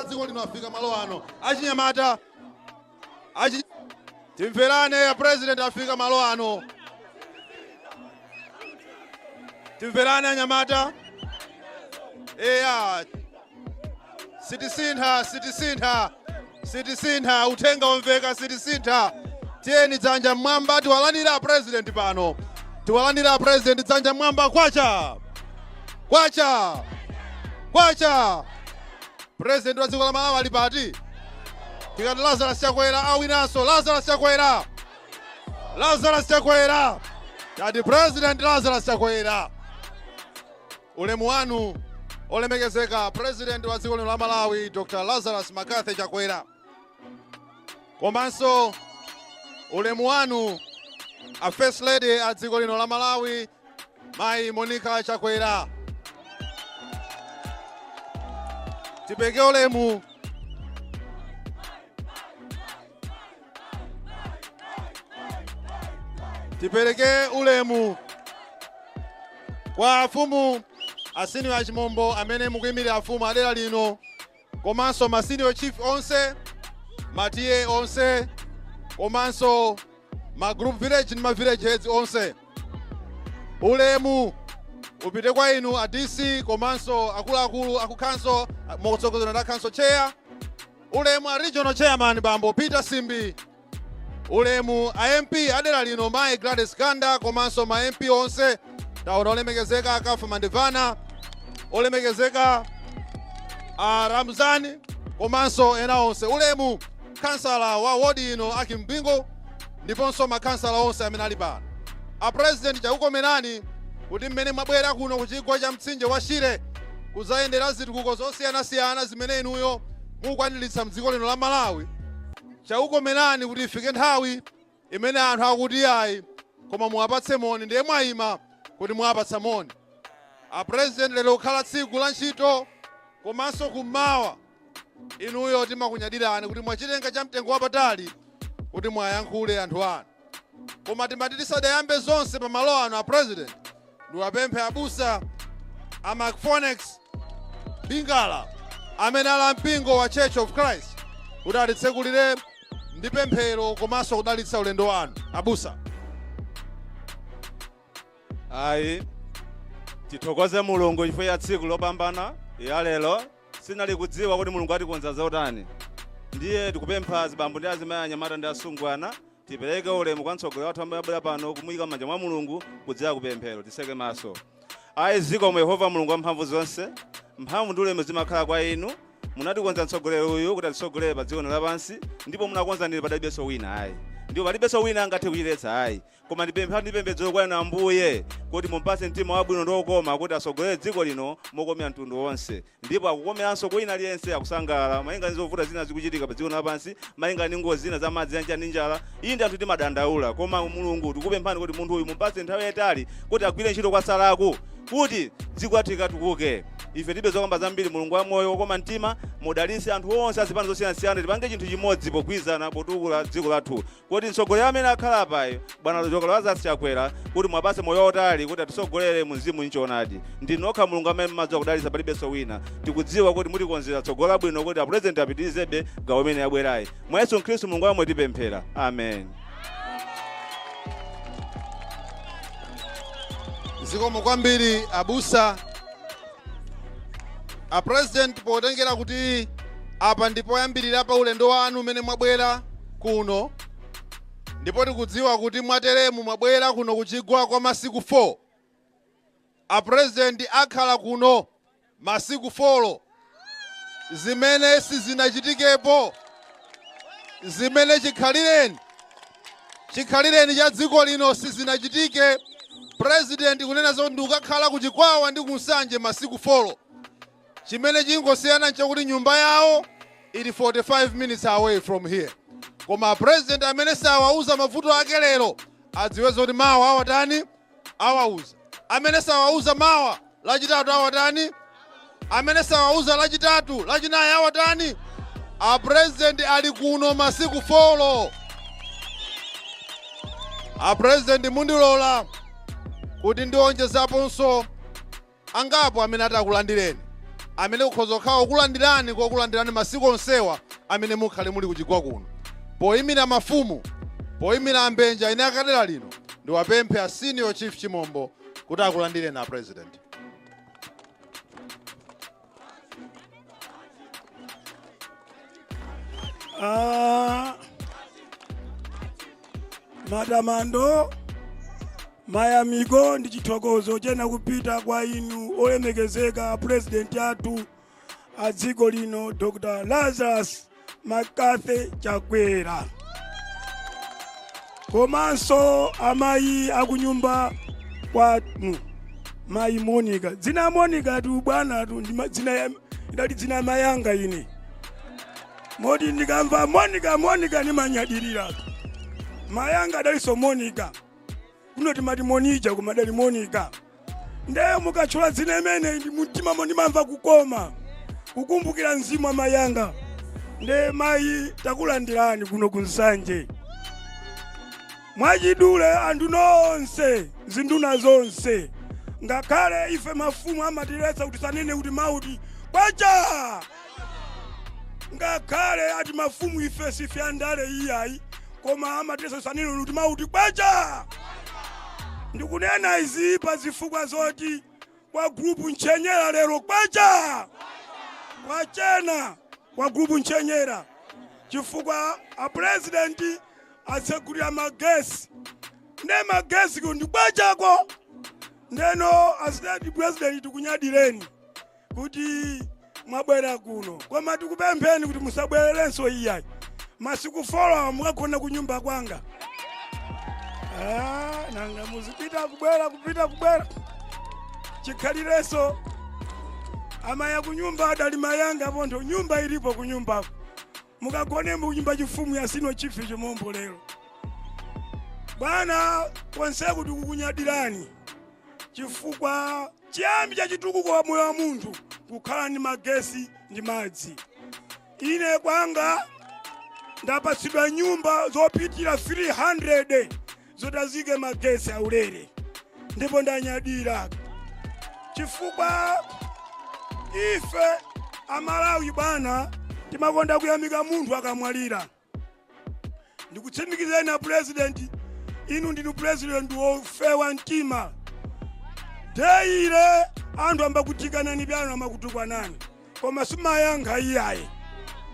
dziko lino afika malo ano. Achinyamata timverane ya president afika malo ano. Timverane anyamata. Sitisintha utenga omveka sitisintha. Tieni dzanja mwamba tiwalandira president pano. Tiwalandira president dzanja mwamba kwacha. President wa dziko la Malawi ali pati. Tikati Lazarus Chakwera awinanso. Lazarus Chakwera. Tati president Lazarus Chakwera. Ulemu wanu olemekezeka president wa dziko la Malawi Dr. Lazarus Makathi Chakwera. Komanso ulemu wanu a first lady a dziko lino la Malawi Mai Monica Chakwera. Tipeke ulemu kwa afumu asini wa Chimombo amene mukuyimira afumu adera lino, komanso masenior chief onse, matiye onse, komanso ma group village ni ma village heads onse. Ulemu upite kwa inu a DC komanso akuluakulu akukhanso motsogozera na council chair. Ulemu a regional chairman Bambo Peter Simbi. Ulemu a MP adera lino Mai Gladys Kanda komanso ma MP onse. Taona olemekezeka akafa Mandivana. Olemekezeka Ramzani komanso ena onse. Ulemu kansala wa wodi ino Akimbingo ndiponso makansala onse amene ali pano. A president chakukomerani kuti mmene mwabwera kuno kuchigwa cha mtsinje wa Shire kuzayendera zitukuko zosiyanasiyana zimene inuyo mukwaniritsa mdziko lino la Malawi. Chakukomerani kuti ifike nthawi imene anthu akuti ayi koma muwapatse moni, ndiye mwayima kuti muwapatsa moni. A president lero kukhala tsiku la ntchito komanso kummawa inuyo timakunyadirani kuti mwachitenga cha mtengo wapatali kuti mwayankhule anthu anu. Koma timati tisadayambe zonse pa malo ano a president ndiwapemphe abusa a Macphonex Bingala amene ala mpingo wa Church of Christ kuti atitsekulire ndi pemphero komanso kudalitsa ulendo wanu. Abusa. Ayi tithokoze Mulungu chifukwa ya tsiku lopambana ya lero. Sinali kudziwa kuti Mulungu atikonza zotani. Ndiye tikupempha azibambo ndi azimayi anyamata ndi asungwana tipereke ulemu kwa mtsogoleri wathu amene abwera pano kumuyika m'manja mwa Mulungu kudzera kupemphero. Tiseke maso. Ayi zikomo Yehova Mulungu wamphamvu zonse, mphamvu ndi ulemu zimakhala kwa inu. Munatikonza mtsogoleri uyu kuti atisogolere pa dziko lapansi ndipo munakonza ndili palibenso wina ayi. Ndipo palibenso wina angathe kuyiretsa ayi. Koma ndipemphero kwa inu Ambuye kuti mumpatse mtima wabwino ndi wokoma kuti asogolere dziko lino mokomera mtundu wonse. Ndipo akukomeranso kwa ina aliyense akusangalala malinga ndi zovuta zina zikuchitika pa dziko lapansi, malinga ndi ngozi zina za madzi anja ndi njala. Iyi ndi anthu timadandaula, koma Mulungu tikupemphani kuti munthu uyu mumpatse nthawi yayitali kuti agwire ntchito kwa salako kuti dziko lathu likatukuke. Ife tibe zokamba zambiri, Mulungu wa moyo wokoma mtima mudalitse anthu onse azipani zosiyanasiyana tipange chinthu chimodzi pogwirizana potukula dziko lathu. Kuti mtsogoleri amene akhala payo Bwana Dr. Lazarus Chakwera kuti mwapatse moyo wotali kuti atisogolere mu mzimu nchoonadi. Ndinokha Mulungu amene mmadziwa kudalitsa palibenso wina. Tikudziwa kuti mutikonzera tsogolo labwino kuti a president apitirizebe gawo imene yabwerayi. Mwa Yesu Khristu Mulungu wamwe tipemphera. Amen. Zikomo kwambiri abusa. A president potengera kuti apa ndipo yambirira pa ulendo wanu umene mwabwera kuno, ndipo tikudziwa kuti mwateremu mwabwera kuno kuchigwa kwa masiku 4. A president akhala kuno masiku 4 zimene sizinachitikepo, zimene chikhalireni cha dziko lino sizinachitike. President kunena zoti ndikukhala kuchikwawa ndi kunsanje masiku 4. Chimene chingosiyana nchakuti nyumba yawo ili 45 minutes away from here. Koma president amene sawauza mavuto ake lero adziwe zoti mawa awatani awauza. Amene sawauza mawa lachitatu awatani. Amene sawauza lachitatu lachinayi awatani. A president ali kuno masiku 4. A president mundilola kuti ndionjezaponso angapo amene atakulandireni. amene ukhoza kukhala kukulandirani masiku onsewa amene mukhale muli kuchigwa kuno. Poyimira mafumu, poyimira ambenja ine akadera lino, ndiwapemphe a Senior Chief Chimombo kuti akulandire na President. Madamando mayamigo ndi chithokozo chena kupita kwa inu olemekezeka President athu a dziko lino Dr. Lazarus Makathe Chakwera, komanso amayi akunyumba kwanu mayi Monica. Dzina Monica tu bwana tu idali dzina mayanga ine, moti ndikamva Monica nimanyadirira. Mayanga daliso Monica, kuno timati Monija kumadali Monica. Ndeyo mukachula dzina imene ndi mutima ndimamva kukoma kukumbukira mzimu wa mayanga. Nde mayi takulandirani kuno kunsanje mwachidule anthu nonse zinduna zonse, ngakhale ife mafumu amatiletsa kuti sanene kuti mauti kwacha, ngakhale ati mafumu ife sife andale iyayi koma amatiletsa sanene kuti mauti kwacha. Ndikunena izi pa zifukwa zoti kwa grupu Nchenyera lero kwacha kwachena kwa grupu Nchenyera, chifukwa a President atsegulira magesi ne magesi kundi kwachako. Ndeno asitati President tikunyadireni kuti mwabwera kuno, koma tikupempheni kuti musabwererenso iyayi masiku folo mukagona kunyumba kwanga. Nanga muzipita kubwera chikhalireso amaya kunyumba adali mayanga pontho nyumba ilipo kunyumba mukagone munyumba chifumu ya Senior Chief Chimombo lero. Bwana konseku tikukunyadirani chifukwa chiyambi chachitukuko wa moyo wa munthu kukhala ndi magesi ndi madzi. Ine kwanga ndapatsidwa nyumba zopitira 300 zotazike magesi aulere, ndipo ndanyadira chifukwa ife amalawi bwana timakonda kuyamika munthu akamwalira. Ndikutsimikizeni na President, inu ndinu President wofewa mtima. Deire anthu ambakutikana byanu amakutukwanani koma simayanga iyaye.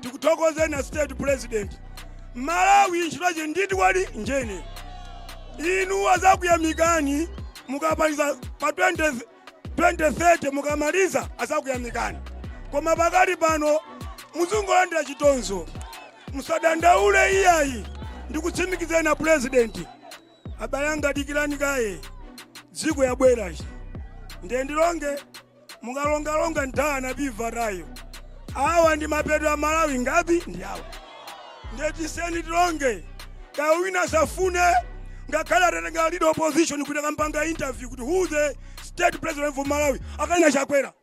Tikuthokozeni na State President. Malawi nchitoche nditi kwali njene. Inu azakuyamikani mukapaliza pa 2030 mukamaliza azakuyamikani. Koma pakali pano muzungolandira chitonzo. Musadandaule iyayi. Ndikutsimikizeni na President. Abayanga dikirani kaye. Dziko yabwera. Ndendilonge mungalonga ndana biva rayo. Awa ndi mapeto a Malawi ngapi ndi awa. Ndetiseni tilonge kawina safune ngakhala atenga leader opposition kuti akampanga interview kuti who the state president for Malawi akana Chakwera.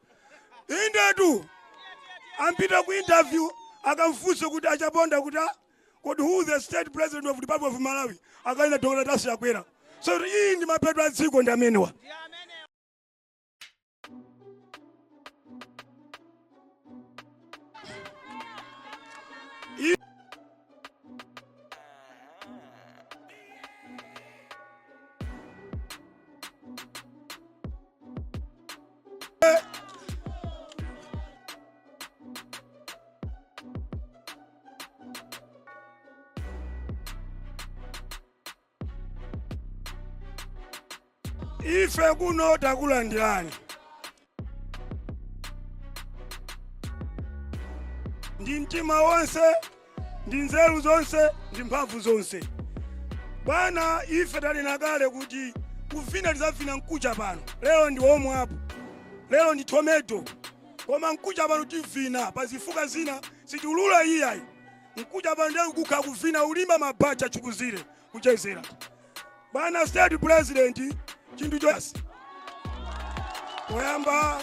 Indetu ampita ku interview akamfunsa kuti achaponda kuti who the state president of the Republic of Malawi akana Dr. Chakwera. So iyi ndi mapeto a dziko ndi amenewa. Ife kuno takulandirani. Ndi mtima wonse, ndi nzeru zonse, ndi mphamvu zonse. Bwana ife talina kale kuti kuvina tizavina nkucha pano. Lero ndi omwe apo. Lero ndi tomato. Koma nkucha pano tivina pazifuka zina sitiulula iyayi. Nkucha pano ndi kukha kuvina ulimba mabacha chukuzire kuchezera. Bwana State President chintu chose oyamba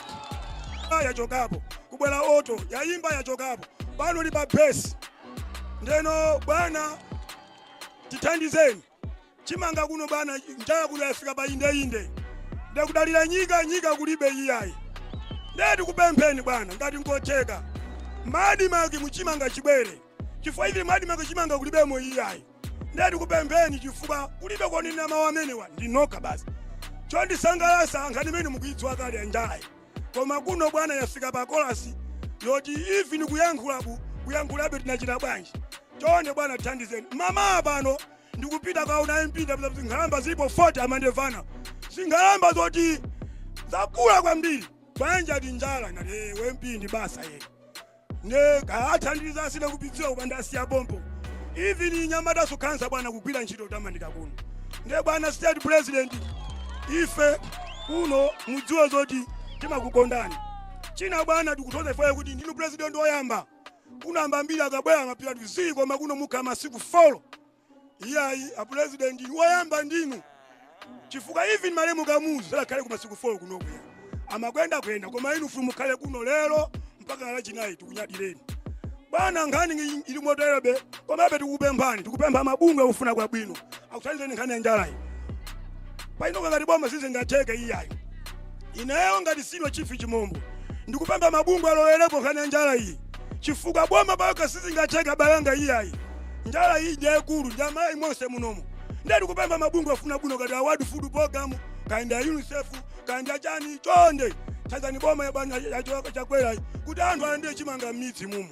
yachokapo kubwera auto yayimba yachokapo pano lipa base. Ndeno bwana tithandizeni chimanga kuno bwana njaya kuno yafika pa inde ndekudalira nyika kulibe iyayi. Ndeti kupempheni bwana ngati ngotheka. Madi maki muchimanga chibwere. Chifukwa ivi madi maki chimanga kulibemo iyayi. Ndeti kupempheni chifukwa kulibe konena mawu amenewa ndinoka basi. Chondisangalatsa ngati mene mukuyidziwa kale anjalayi. Koma kuno bwana yafika pa kolasi yoti ivi ni kuyankhulabe tinachita bwanji. Chonde bwana thandizeni. Mama pano ndikupita kauna mpinda nkhalamba zilipo 40 amandevana. Zinkhalamba zoti zakula kwambiri. Banja tinjala ngati wempindi basa ye. Ne kaathandiza asina kupidziwa kupanda siya bombo. Ivi ni nyamata sukhansa bwana kugwira ntchito tamandika kuno. Ne bwana state president ife kuno mudziwe zoti timakukondani. China bwana tikuthoza ife kuti ndinu president oyamba. Kunamba mbili akabwera mapira tuzii koma kuno mukha masiku 4. Iyayi a president oyamba ndinu. Chifukwa ivi ni malemu kamuzu sala kale ku masiku 4 kunoku. Amakwenda koma inu fumu kale kuno lero mpaka lachinayi tikunyadireni. Bwana nkhani ili moterebe komabe tikupempha mabunge ufuna kwa bwino. Akuthandizeni nkhani njalayi. Paino ngati boma sizingatheke iyayi. Ineyo ngati sino chifi chimombo. Ndikupempha mabunge alowerepo nkhani njalayi. Chifukwa boma baka sizingatheke balanga iyayi. Njala iyi ndiye kulu njamayi monse munomo. Ndeti kupempha mabunge afuna bwino ngati World Food Program, kaenda UNICEF, kaenda chani chonde. Tanzania boma yabana yachoka chakwera kuti anthu ande chimanga midzi mumo.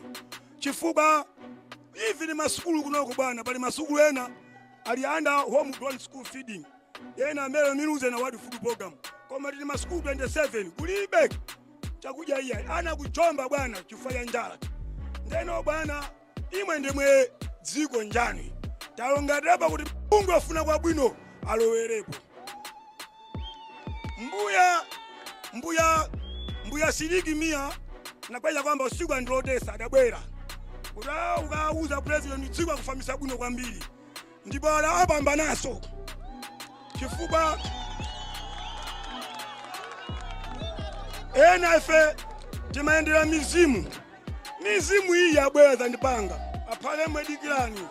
Chifukwa ivi ni masukulu kunoko bwana pali masukulu ena ali under home grown school feeding. Ena mero miruze na World Food Program. Koma tili masukulu 27 kulibe chakudya iya ana kuchomba bwana chifaya njala. Ndeno bwana imwe ndimwe dziko njani. Talongadeba kuti bungu afuna kwa bwino alowerepo. Mbuya siliki mia nakwaja kwamba usiku andilotesa adabwera. Ukauza president dziko kufamisa bwino kwambiri. Ndipo ala apamba naso. Chifukwa efe timaendera mizimu iyi yabweza ndipanga aphale mwedikirani.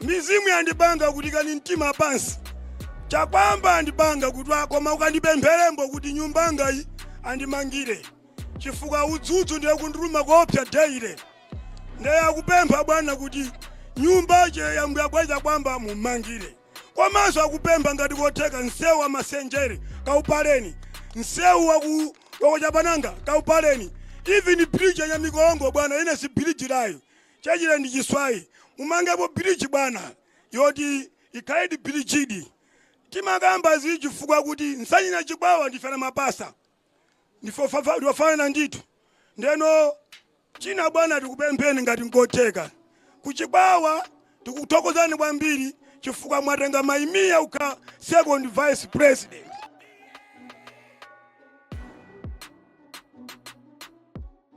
Mizimu yandipanga kuti kani mtima pansi chakwamba andipanga kuti koma ukandipempherembo kuti nyumbanga iyi andimangire. Chifukwa udzudzu ndiye kunduluma kuopsa daily. Ndiye akupempha bwana kuti nyumba che yambwabweza kwamba mumangire. Komanso akupempha ngati kotheka nsewu wa masenjere kaupaleni. Nsewu wakuchapananga kaupaleni. Even bridge ya mikolongo bwana ine si bridge layo. Chachile ndi chiswayi. Umangepo bridge bwana yoti ikaidi bridge. Timakamba zichifukwa kuti nsanyina chikwawa ndifana mapasa. Ndifana nditu. Ndeno china bwana tikupempheni ngati ngotheka. Kuchikwawa tikuthokozani kwambiri chifukwa mwatenga maimia uka second vice president.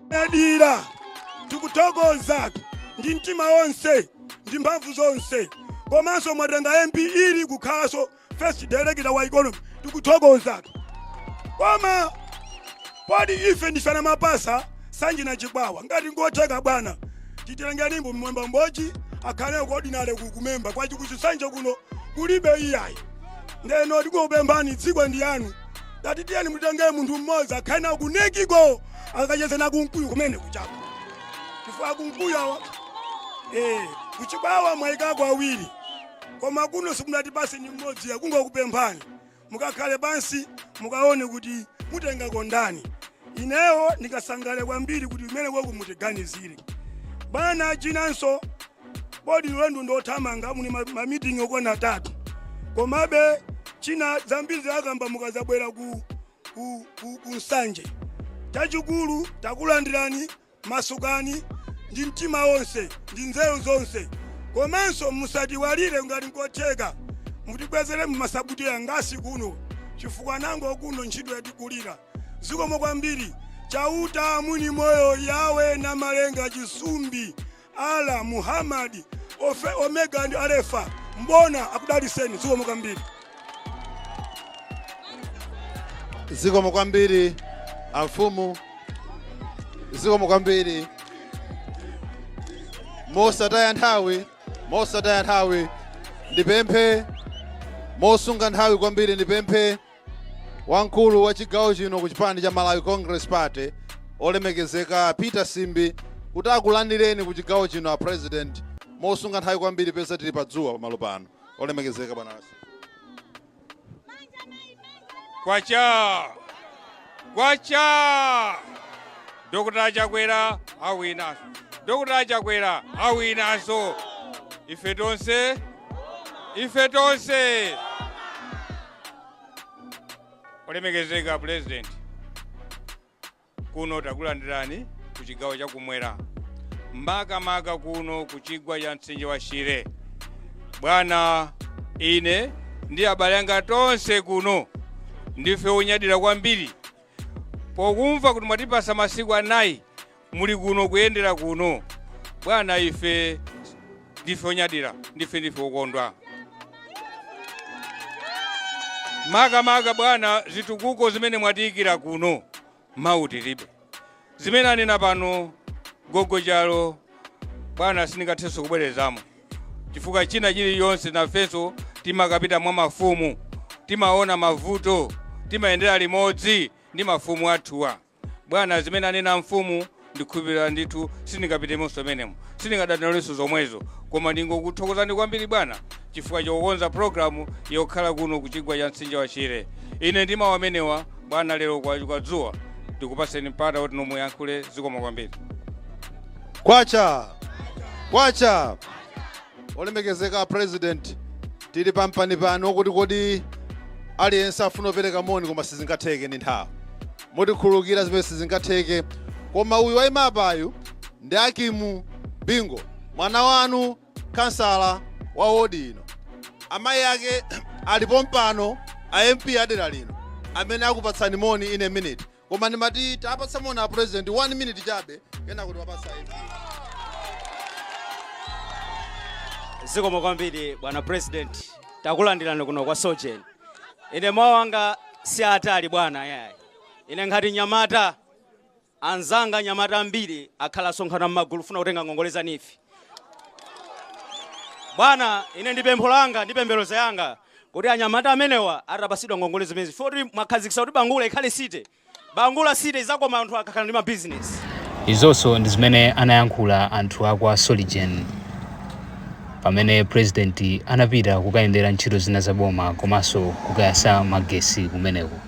Nadira tikuthokoza ndi mtima wonse ndi mphamvu zonse. Komanso mwatenga MP ili kukhalaso first director wa economy tikuthokoza. Koma podi ife ndifana mapasa sanjina chikwawa ngati ngotheka bwana titengeni mwemba mboji akhale coordinate kukumemba kwa chikuchisanje kuno kulibe iyayi. Ndeno tikupemphani dziko ndi yanu dati tiyeni mutengere munthu mmodzi akhale kunekiko akachezana kunkuyu kumene kuchapa. Chifukwa kunkuyu awa kuchikwawa mwaikako awiri. Koma kuno simunati basi ni mmodzi ya kungokupemphani. Mukakhale pansi mukaone kuti mutenga kondani. Ineyo nikasangale kwambiri kuti imene wako mutiganizire. Bana chinanso bodi lwendu ndothamanga muni ma-meeting okona 3. Komabe china zambizi akamba mukazabwera ku nsanje. Chachikulu takulandirani masukani ndi mtima wonse ndi nzeru zonse. Komanso musatiwalire ngati ngotheka mutibwezere mumasabuti ngasi kuno chifukwa nango kuno ntchito yatikulira. Zikomo kwambiri chauta muni moyo yawe na malenga chisumbi ala Muhammad Omega ndi Alefa mbona akudaliseni. Zikomo kwambiri. Zikomo kwambiri amfumu. Zikomo kwambiri. Mosataya nthawi ndipemphe mosunga nthawi kwambiri ndipemphe wamkulu wa chigawo chino ku chipani cha Malawi Congress Party olemekezeka Peter Simbi kuti akulandireni ku chigawo chino a president mosunga nthawi kwambiri pesa tili padzuwa pamalo pano. Olemekezeka bwana. Kwacha Dr. Chakwera awinaso. Dr. Chakwera awinaso. Ife tonse olemekezeka president kuno takulandirani ku chigawo cha kumwera maka kuno ku chigwa cha mtsinje wa Shire. Bwana ine ndi abale anga tonse kuno ndife onyadira kwambiri pokumva kuti mwatipasa masiku 4 muli kuno kuyendera kuno. Bwana ife ndife onyadira, ndife okondwa. Maka bwana zitukuko zimene mwatiyikira kuno mautilibe zimene anena pano gogo chalo bwana sindingathenso kubwerezamo chifukwa china chiliyonse nafenso timakapita mwa mafumu timaona mavuto timayendera limodzi ndi mafumu athuwa. Bwana zimene anena mfumu ndikhulupirira ndithu sindingapitemonso menemo sindingadaniranso zomwezo koma ndingokuthokozani kwambiri bwana chifukwa chokonza programu yokhala kuno ku chigwa cha mtsinje wa Shire. Ine ndima wamenewa bwana lero kwa dzuwa ndikupaseni mpata kuti nomuyankhule zikoma kwambiri. Kwacha olemekezeka president tili pampani pano kuti kodi aliyense afuna kupereka moni koma sizingatheke ndi nthawi mutikhululukira zimene sizingatheke koma uyu wayima apayu ndi Hakimu Bingo mwana wanu kansala wa wodi ino. Amayi ake alipo mpano a MP adera lino amene akupatsani moni in a minute koma ndimati tapatsa moni a president 1 minute chabe kena kuti wapasa MP. Zikoma kwambiri bwana president takulandirani kuno kwa Sojen. Ine mawu anga si atali bwana yayi. Ine ngati nyamata anzanga nyamata ambiri akhala sonkhana m'magulu funa kutenga ngongoleza nifi. Bwana ine ndi pempho langa ndi pembelezo yanga kuti anyamata amenewa atapasidwa ngongoleza zimezi foti mwakhazikisa kuti Bangula ikhale site. Bangula site izakoma anthu akakhala ndi ma business. Izonso ndi zimene anayankhula anthu akwa Soligen pamene president anapita kukayendera ntchito zina zaboma komanso kukayasa magesi kumeneko.